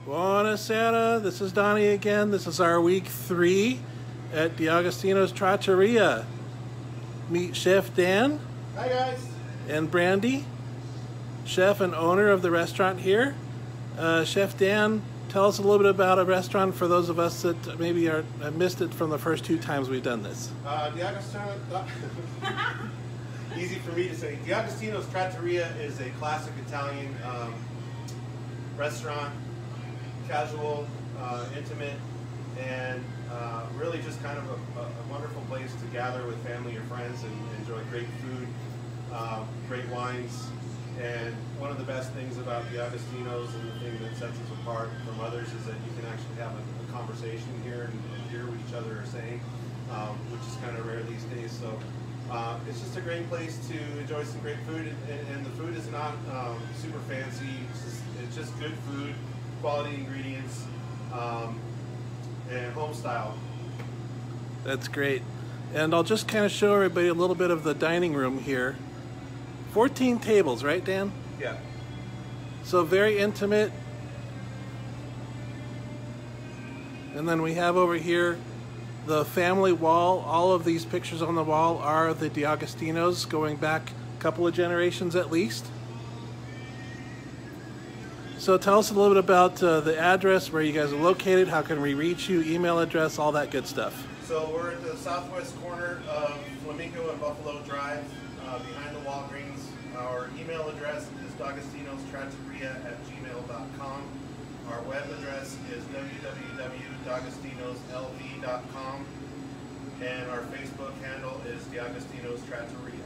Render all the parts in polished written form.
Buonasera, this is Donnie again. This is our week 3 at D'Agostino's Trattoria. Meet Chef Dan. Hi guys. And Brandy, chef and owner of the restaurant here. Chef Dan, tell us a little bit about a restaurant for those of us that maybe have missed it from the first 2 times we've done this. D'Agostino, easy for me to say. D'Agostino's Trattoria is a classic Italian restaurant, casual, intimate, and really just kind of a wonderful place to gather with family or friends and enjoy great food, great wines. And one of the best things about D'Agostino's and the thing that sets us apart from others is that you can actually have a conversation here and hear what each other are saying, which is kind of rare these days. So it's just a great place to enjoy some great food, and the food is not super fancy. It's just good food, quality ingredients, and home style. That's great. And I'll just kind of show everybody a little bit of the dining room here. 14 tables, right, Dan? Yeah. So very intimate. And then we have over here the family wall. All of these pictures on the wall are the D'Agostinos, going back a couple of generations at least. So tell us a little bit about the address, where you guys are located, how can we reach you, email address, all that good stuff. So we're at the southwest corner of Flamingo and Buffalo Drive, behind the Walgreens. Our email address is d'agostinostratoria@gmail.com. Our web address is www.d'agostinoslv.com. And our Facebook handle is D'Agostino's Trattoria. You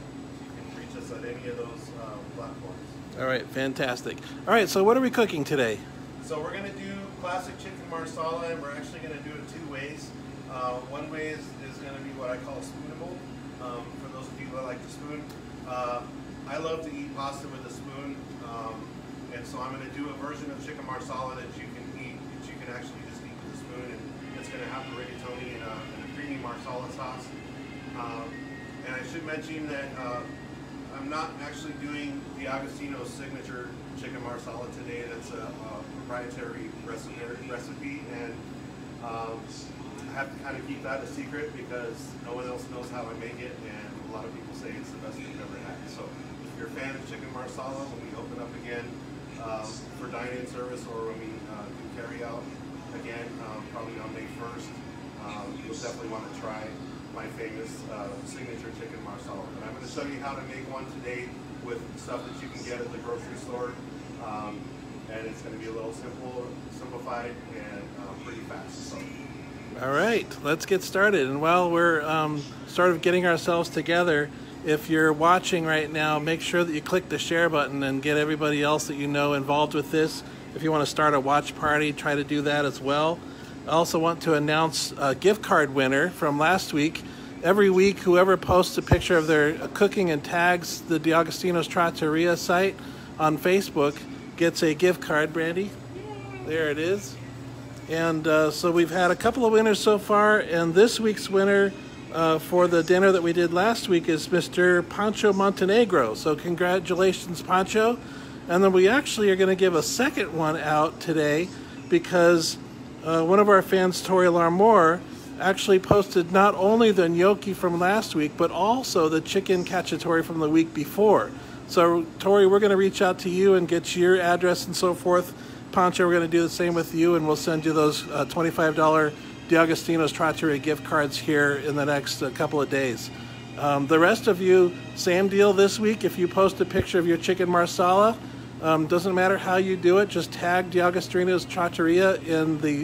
can reach us at any of those platforms. All right, fantastic. All right, so what are we cooking today? So we're going to do classic chicken marsala, and we're actually going to do it 2 ways. One way is going to be what I call spoonable, for those of you that like to spoon. I love to eat pasta with a spoon, and so I'm going to do a version of chicken marsala that you can eat, that you can actually just eat with a spoon, and it's going to have the rigatoni and a creamy marsala sauce. And I should mention that I'm not actually doing D'Agostino's signature chicken marsala today. That's a proprietary recipe, and I have to kind of keep that a secret because no one else knows how I make it, and a lot of people say it's the best thing I've ever had. So if you're a fan of chicken marsala, when we open up again for dine-in service, or when we do carry out again, probably on May 1st, you'll definitely want to try my famous signature chicken marsala. And I'm going to show you how to make one today with stuff that you can get at the grocery store, and it's going to be a little simplified, and pretty fast. So. All right, let's get started. And while we're sort of getting ourselves together, if you're watching right now, make sure that you click the share button and get everybody else that you know involved with this. If you want to start a watch party, try to do that as well. I also want to announce a gift card winner from last week. Every week, whoever posts a picture of their cooking and tags the D'Agostino's Trattoria site on Facebook gets a gift card. Brandy, there it is. And so we've had a couple of winners so far, and this week's winner for the dinner that we did last week is Mr. Pancho Montenegro. So congratulations, Pancho. And then we actually are going to give a second one out today because one of our fans, Tori Larmore, actually posted not only the gnocchi from last week, but also the chicken cacciatore from the week before. So Tori, we're going to reach out to you and get your address and so forth. Pancho, we're going to do the same with you, and we'll send you those $25 D'Agostino's Trattoria gift cards here in the next couple of days. The rest of you, same deal this week. If you post a picture of your chicken marsala, doesn't matter how you do it, just tag D'Agostino's Trattoria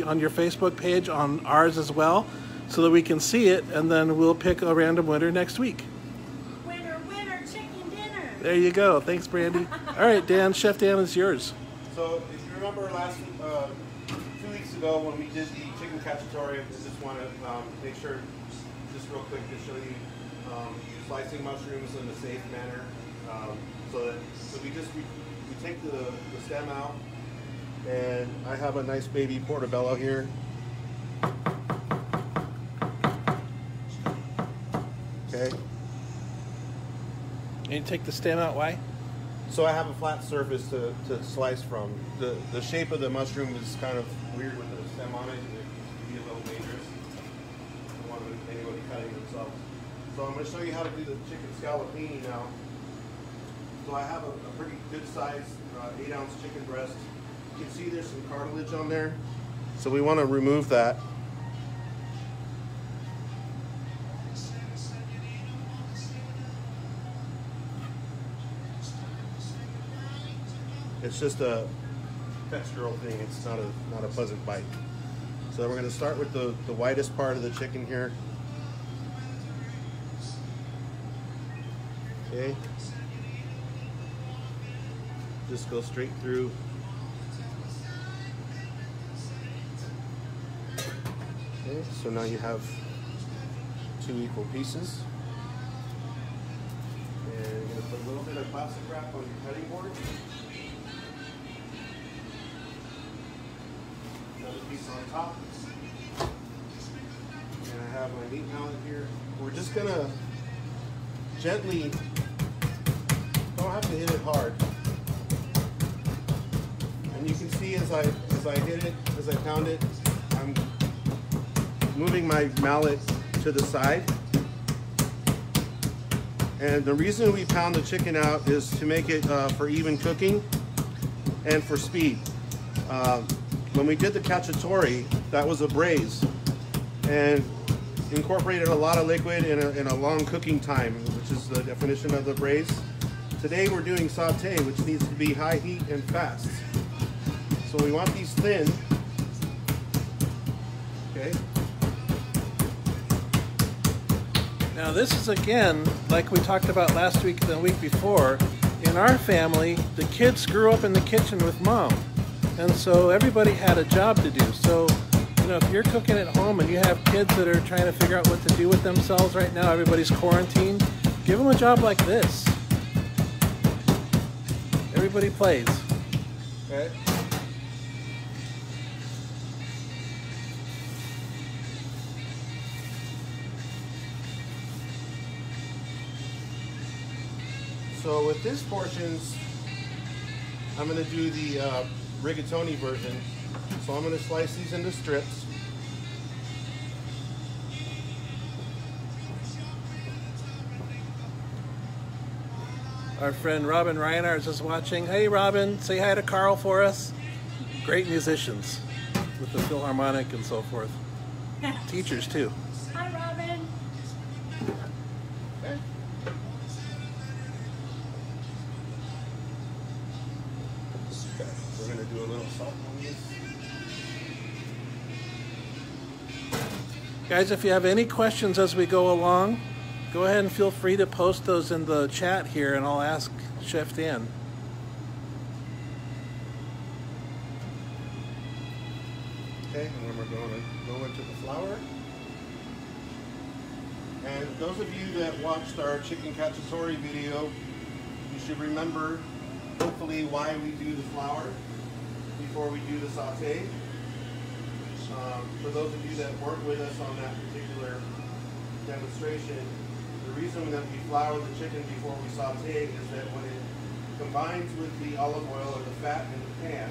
on your Facebook page, on ours as well, so that we can see it, and then we'll pick a random winner next week. Winner, winner, chicken dinner. There you go. Thanks, Brandy. All right, Dan, Chef Dan, is yours. So if you remember last 2 weeks ago when we did the chicken cacciatore, I just want to make sure, just real quick, to show you slicing mushrooms in a safe manner. So we take the stem out, and I have a nice baby portobello here. Okay. And you take the stem out, why? so I have a flat surface to slice from. The shape of the mushroom is kind of weird with the stem on it. It can be a little dangerous. I don't want anybody cutting themselves. So I'm going to show you how to do the chicken scallopini now. So I have a pretty good size 8-ounce chicken breast. You can see there's some cartilage on there. So we want to remove that. It's just a textural thing. It's not a pleasant bite. So we're going to start with the whitest part of the chicken here. Okay. Just go straight through. Okay, so now you have 2 equal pieces. And you're going to put a little bit of plastic wrap on your cutting board. Another piece on top. And I have my meat mallet here. We're just going to gently, don't have to hit it hard. And you can see as I hit it, as I pound it, I'm moving my mallet to the side. And the reason we pound the chicken out is to make it for even cooking and for speed. When we did the cacciatore, that was a braise and incorporated a lot of liquid in a long cooking time, which is the definition of the braise. Today we're doing saute, which needs to be high heat and fast. So we want these thin. Okay. Now this is, again, like we talked about last week and the week before, in our family, the kids grew up in the kitchen with mom. And so everybody had a job to do. So, you know, if you're cooking at home and you have kids that are trying to figure out what to do with themselves right now, everybody's quarantined, give them a job like this. Everybody plays. Okay. So with this portions, I'm going to do the rigatoni version. So I'm going to slice these into strips. Our friend Robin Reinhardt is watching. Hey Robin, say hi to Carl for us. Great musicians with the Philharmonic and so forth. Teachers too. Hi, Robin. Okay. We're going to do a little salt on this. Guys, if you have any questions as we go along, go ahead and feel free to post those in the chat here and I'll ask Chef Dan. Okay, and then we're going to go into the flour. And those of you that watched our chicken cacciatore video, you should remember, hopefully, why we do the flour before we do the saute. For those of you that weren't with us on that particular demonstration, the reason that we flour the chicken before we saute is that when it combines with the olive oil or the fat in the pan,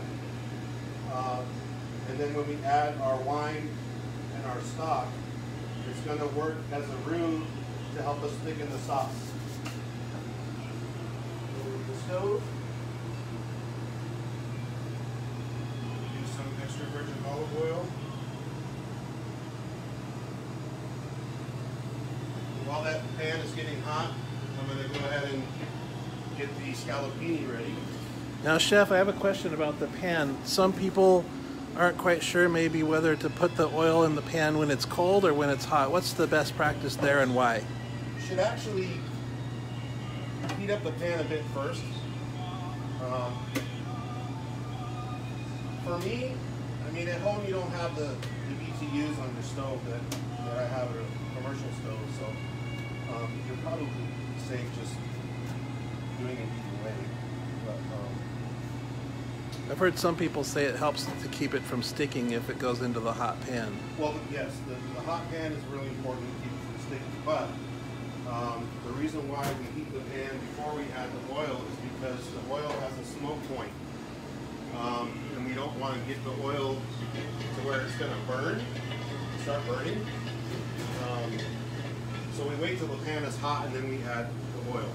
and then when we add our wine and our stock, it's going to work as a roux to help us thicken the sauce. Over to the stove. Do some extra virgin olive oil. While that pan is getting hot, I'm going to go ahead and get the scallopini ready. Now, Chef, I have a question about the pan. Some people aren't quite sure maybe whether to put the oil in the pan when it's cold or when it's hot. What's the best practice there and why? You should actually heat up the pan a bit first. For me, I mean, at home you don't have the BTUs on your stove that I have at a commercial stove, so you're probably safe just doing it either way. But, I've heard some people say it helps to keep it from sticking if it goes into the hot pan. well, yes, the hot pan is really important to keep it from sticking, but the reason why we heat the pan before we add the oil is because the oil has a smoke point. And we don't want to get the oil to where it's going to start burning. So we wait till the pan is hot and then we add the oil.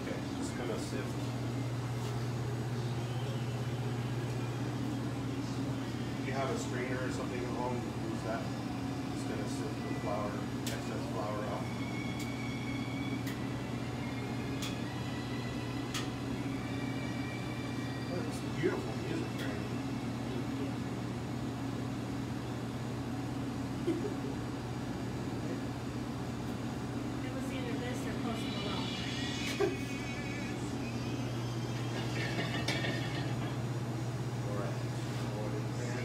Okay, just kind of sift. If you have a strainer or something at home, use that. Just going to sift the flour, excess flour off. Beautiful music, right? It was either this or Post Malone. Alright, oil in the pan.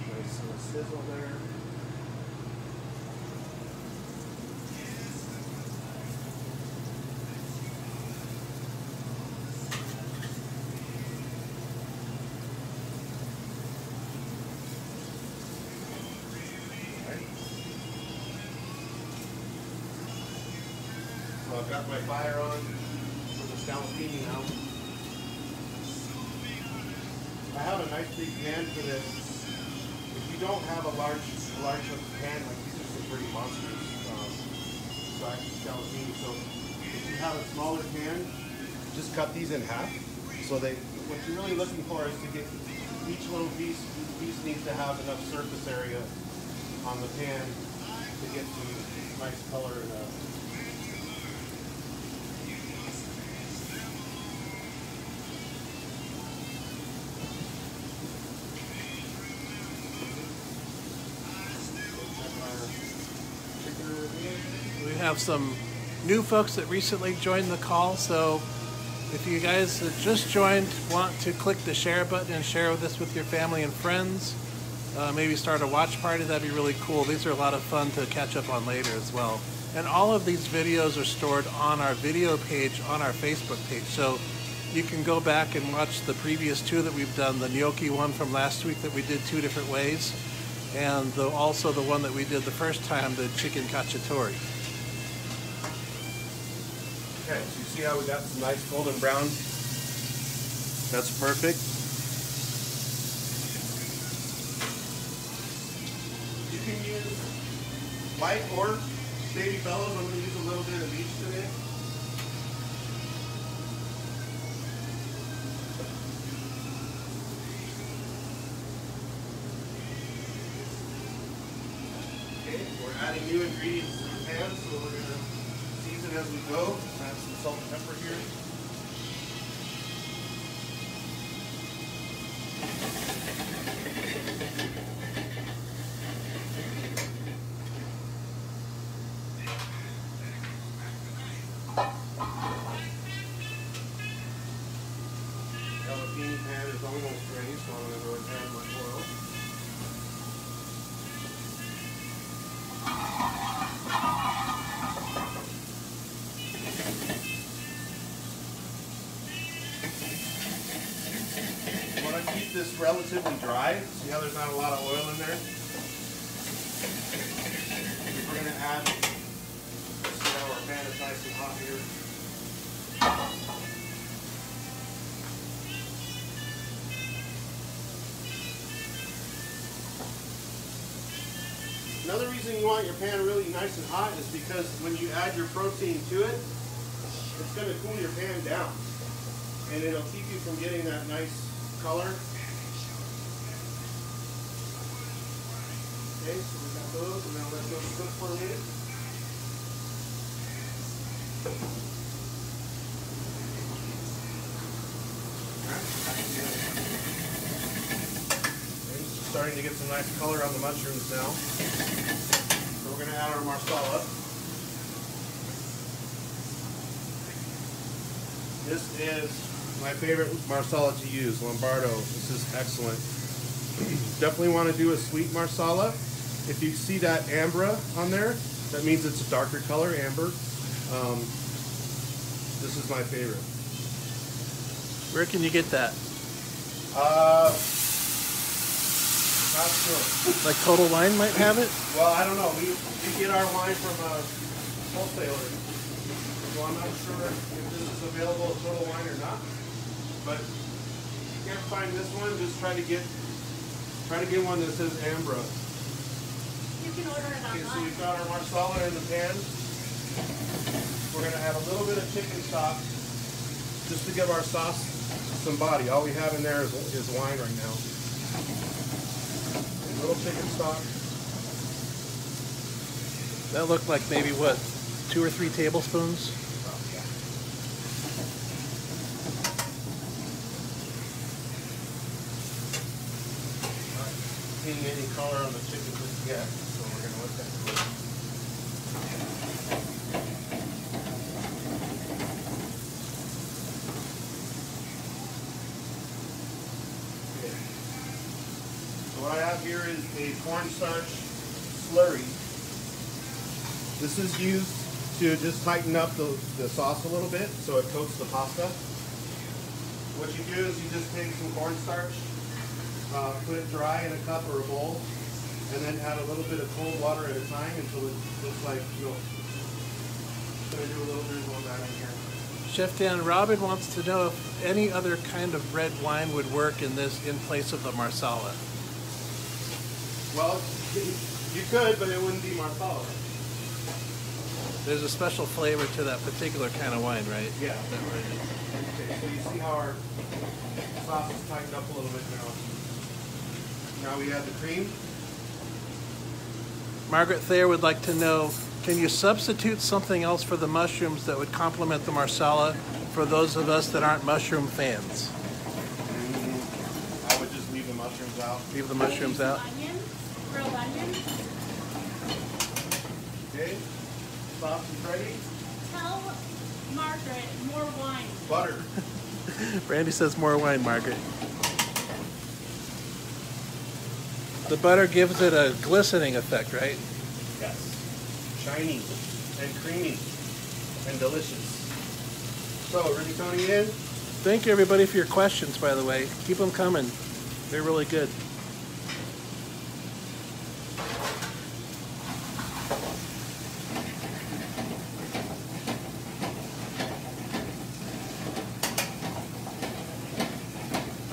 Nice little sizzle there. So I've got my fire on for the scallopini now. I have a nice big pan for this. If you don't have a large pan, like these are some pretty monstrous size scallopini. So if you have a smaller pan, just cut these in half. So what you're really looking for is to get each little piece needs to have enough surface area on the pan to get some nice color and We have some new folks that recently joined the call, so if you guys that just joined want to click the share button and share this with your family and friends, maybe start a watch party, that'd be really cool. These are a lot of fun to catch up on later as well. And all of these videos are stored on our video page on our Facebook page, so you can go back and watch the previous two that we've done, the gnocchi one from last week that we did 2 different ways, and also the one that we did the first time, the chicken cacciatore. Okay, so you see how we got some nice golden brown? That's perfect. You can use white or baby bellows. I'm going to use a little bit of each today. Okay, we're adding new ingredients to the pan, so we're going to season as we go. Add some salt and pepper here. Jalapeno pan is almost ready, so I'm going to go and add my oil. You want to keep this relatively dry. See how there's not a lot of oil in there? We're going to add, see how our pan is nice and hot here. Another reason you want your pan really nice and hot is because when you add your protein to it, it's going to cool your pan down. And it'll keep you from getting that nice color. Okay, so we got those, and now let those cook for a minute. Starting to get some nice color on the mushrooms now. So we're going to add our Marsala. This is my favorite Marsala to use, Lombardo. This is excellent. Definitely want to do a sweet Marsala. If you see that ambra on there, that means it's a darker color, amber. This is my favorite. Where can you get that? Not sure. Like Total Wine might have it? Well, I don't know. We get our wine from a wholesaler. So I'm not sure if this is available at Total Wine or not. But if you can't find this one, just try to get one that says Ambra. You can order it Okay, so online. we've got our Marsala in the pan. We're going to add a little bit of chicken stock just to give our sauce some body. All we have in there is wine right now. A little chicken stock. That looked like maybe what, 2 or 3 tablespoons? Yeah. Not seeing any color on the chicken just yet, so we're going to let that go. Okay. So what I have here is a cornstarch slurry. This is used to just tighten up the sauce a little bit so it coats the pasta. What you do is you just take some cornstarch, put it dry in a cup or a bowl, and then add a little bit of cold water at a time until it looks like milk. I'm going to do a little drizzle of that in here. Chef Dan, Robin wants to know if any other kind of red wine would work in this in place of the Marsala. Well, you could, but it wouldn't be Marsala. There's a special flavor to that particular kind of wine, right? Yeah. Okay, so you see how our sauce is tightened up a little bit now. Now we add the cream. Margaret Thayer would like to know, can you substitute something else for the mushrooms that would complement the Marsala for those of us that aren't mushroom fans? I would just leave the mushrooms out. Leave the mushrooms out? Onions, grilled onions. Okay, sauce is ready. Tell Margaret more wine. Butter. Randy says more wine, Margaret. The butter gives it a glistening effect, right? Yes. Shiny and creamy and delicious. So, rigatoni in. Thank you everybody for your questions, by the way. Keep them coming. They're really good.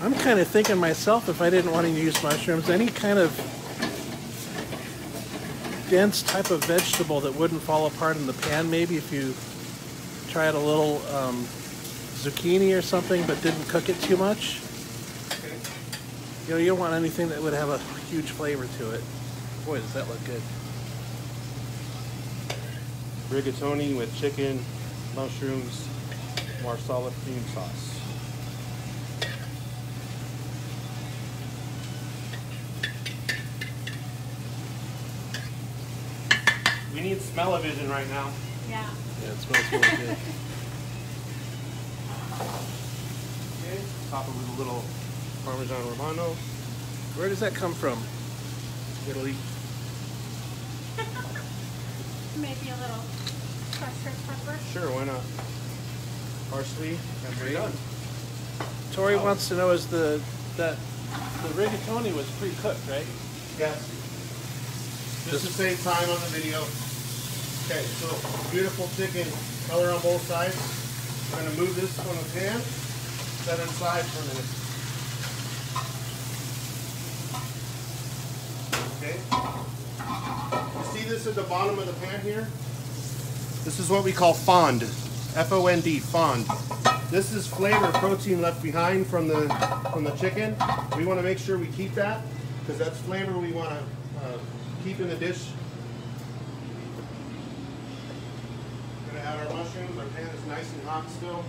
I'm kind of thinking myself, if I didn't want to use mushrooms, any kind of dense type of vegetable that wouldn't fall apart in the pan, maybe if you tried a little zucchini or something but didn't cook it too much. Okay. You know, you don't want anything that would have a huge flavor to it. Boy, does that look good. Rigatoni with chicken, mushrooms, Marsala cream sauce. We need smell-o-vision right now. Yeah. Yeah, it smells really good. Okay, top it with a little Parmesan Romano. Where does that come from? Italy. Maybe a little crushed red pepper. Sure, why not? Parsley, and we're done. Tori wants to know, is the rigatoni was pre-cooked, right? Yes. Just to save time on the video. Okay, so beautiful chicken color on both sides. I'm going to move this from the pan, set it aside for a minute. Okay. You see this at the bottom of the pan here? This is what we call fond. F-O-N-D, fond. This is flavor protein left behind from the chicken. We want to make sure we keep that because that's flavor we want to keep in the dish. We're going to add our mushrooms. Our pan is nice and hot still.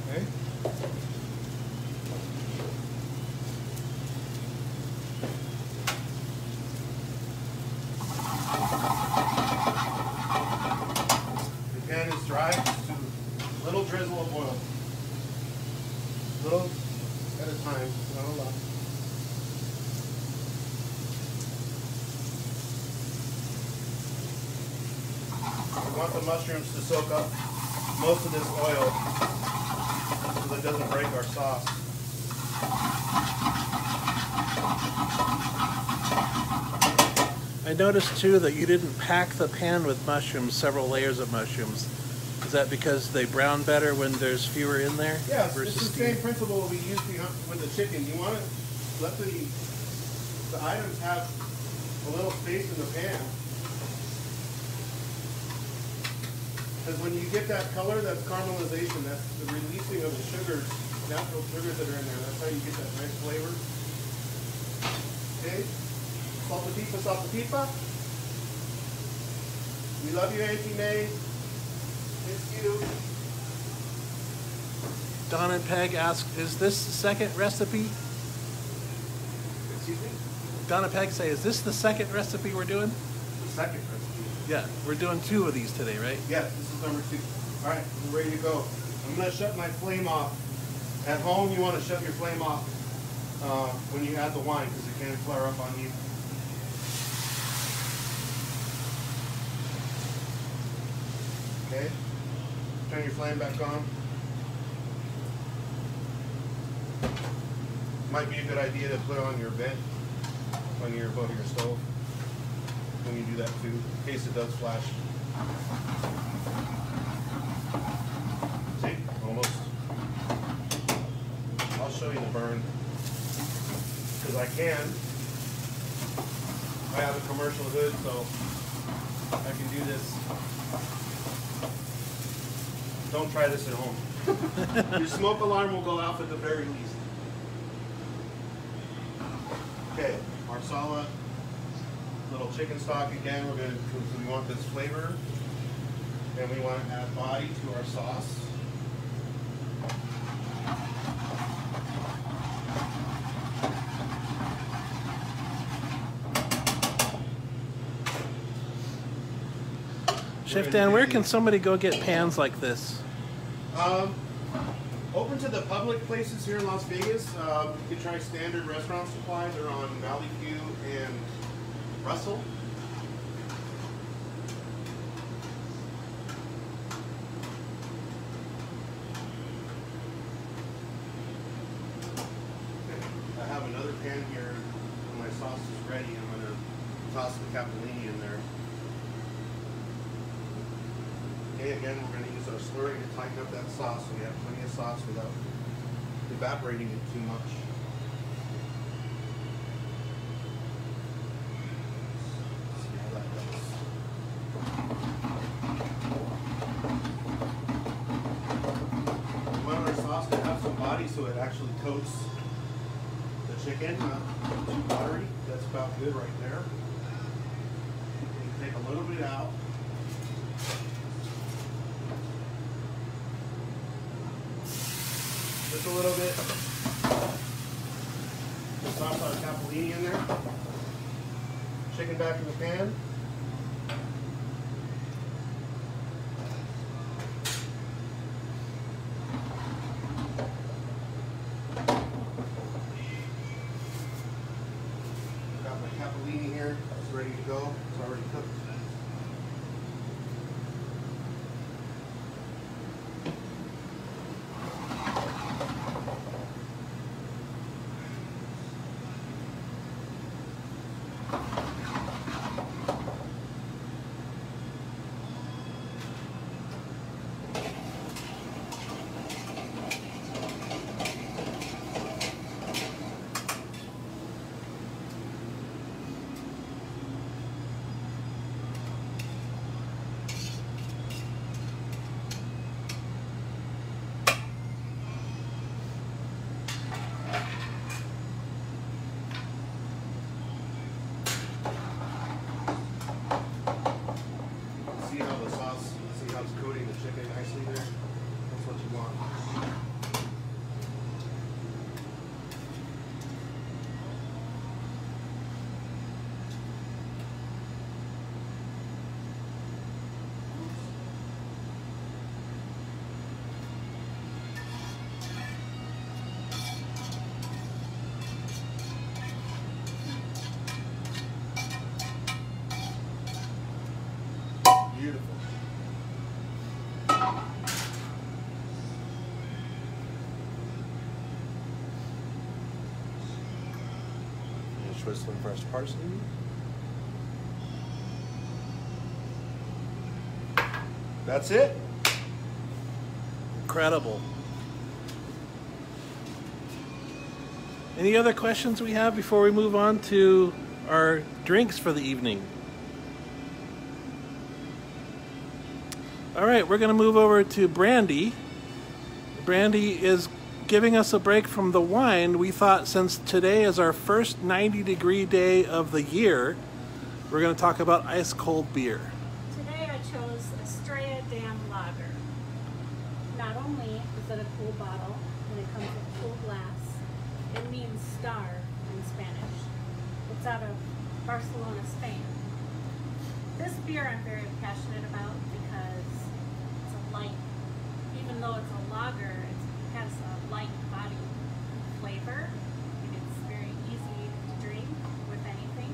Okay. The pan is dry. Just a little drizzle of oil. Little at a time, not a lot. We want the mushrooms to soak up most of this oil so that it doesn't break our sauce. I noticed too that you didn't pack the pan with mushrooms, several layers of mushrooms. Is that because they brown better when there's fewer in there? Yeah, it's versus the same principle we use with the chicken. You want to let the items have a little space in the pan. Because when you get that color, that's caramelization. That's the releasing of the sugars, natural sugars that are in there. That's how you get that nice flavor. Okay? Salsa pipa. We love you, Auntie May. Miss you. Don and Peg ask, is this the second recipe? Excuse me? Don and Peg say, is this the second recipe we're doing? The second recipe. Yeah, we're doing 2 of these today, right? Yes, this is number 2. All right, we're ready to go. I'm going to shut my flame off. At home, you want to shut your flame off when you add the wine because it can flare up on you. Okay, turn your flame back on. Might be a good idea to put on your vent on your above your stove when you do that too, in case it does flash. See, almost. I'll show you the burn because I can. I have a commercial hood, so I can do this. Don't try this at home. Your smoke alarm will go off at the very least. Okay, Marsala, little chicken stock again. We're going to, because we want this flavor, and we want to add body to our sauce. Chef Dan, where can somebody go get pans like this? Open to the public places here in Las Vegas. You can try Standard Restaurant Supply. They're on Valley View and Russell. I have another pan here. When my sauce is ready, I'm going to toss the capellini in there. Okay, again, we're going to use our slurry to tighten up that sauce so we have plenty of sauce without evaporating it too much. Let's see how that goes. We want our sauce to have some body so it actually coats the chicken, not too watery. That's about good right there. You can take a little bit out. Just a little bit. Just toss our capellini in there. Chicken back in the pan. Got my capellini here. It's ready to go. It's already cooked. Nicely there. That's what you want. Beautiful. twist some fresh parsley. That's it. Incredible. Any other questions we have before we move on to our drinks for the evening? All right, we're going to move over to Brandy. Brandy is giving us a break from the wine. We thought since today is our first 90-degree day of the year, we're going to talk about ice cold beer. Today I chose Estrella Dam Lager. Not only is it a cool bottle and it comes with cool glass, it means star in Spanish. It's out of Barcelona, Spain. This beer I'm very passionate about because it's a light, even though it's a lager, it has a light body flavor. And it's very easy to drink with anything.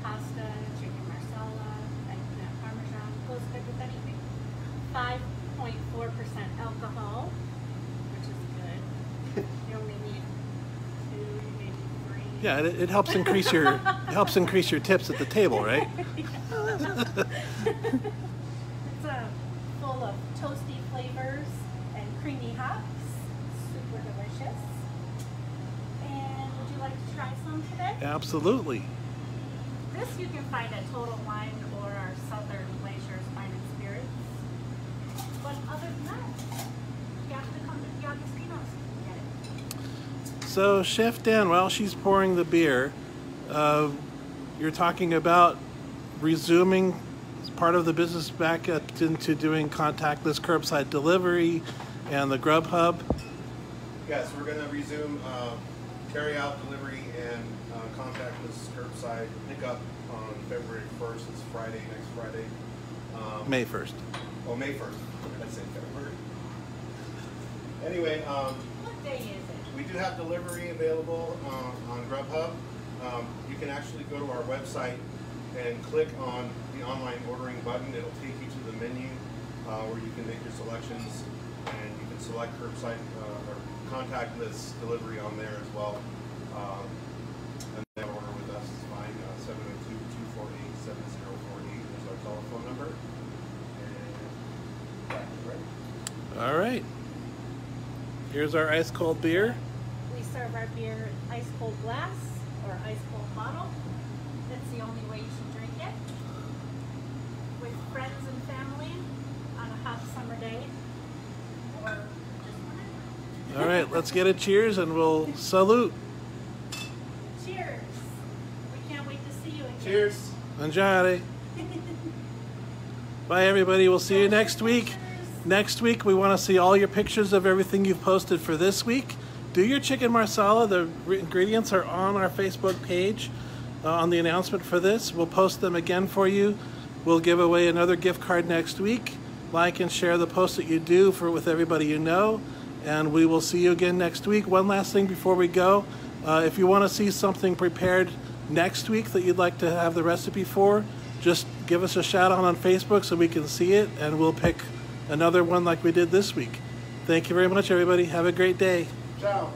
Pasta, chicken marsala, eggplant parmesan, goes good with anything. 5.4% alcohol, which is good. You only need 2, maybe 3. Yeah, it helps increase your tips at the table, right? It's full of toasty flavors and creamy hops. Super delicious. And would you like to try some today? Absolutely. This you can find at Total Wine or our Southern Glaciers Wine and Spirits. But other than that, you have to come to D'Agostino's to get it. So, Chef Dan, while she's pouring the beer, you're talking about resuming part of the business back into doing contactless curbside delivery and the Grubhub. Yes, we're going to resume carry-out delivery and contactless curbside pickup on February 1st. It's Friday, next Friday. May 1st. Oh, May 1st. Let's say February. Anyway, What day is it? we do have delivery available on Grubhub. You can actually go to our website and click on the online ordering button. It'll take you to the menu where you can make your selections, and you can select curbside or contactless delivery on there as well. And then order with us is fine. 702-248-7048 is our telephone number. And that's right. All right. Here's our ice cold beer. We serve our beer in ice cold glass or ice cold bottle. That's the only way you should drink it. With friends and family on a hot summer day, or just whenever. All right, let's get a cheers and we'll salute. Cheers! We can't wait to see you again. Cheers. Mangiare. Bye, everybody. We'll see you next week. Next week, we want to see all your pictures of everything you've posted for this week. Do your chicken marsala. The ingredients are on our Facebook page on the announcement for this. We'll post them again for you. We'll give away another gift card next week. Like and share the post that you do with everybody you know. And we will see you again next week. One last thing before we go. If you want to see something prepared next week that you'd like to have the recipe for, just give us a shout out on Facebook so we can see it, and we'll pick another one like we did this week. Thank you very much, everybody. Have a great day. Ciao.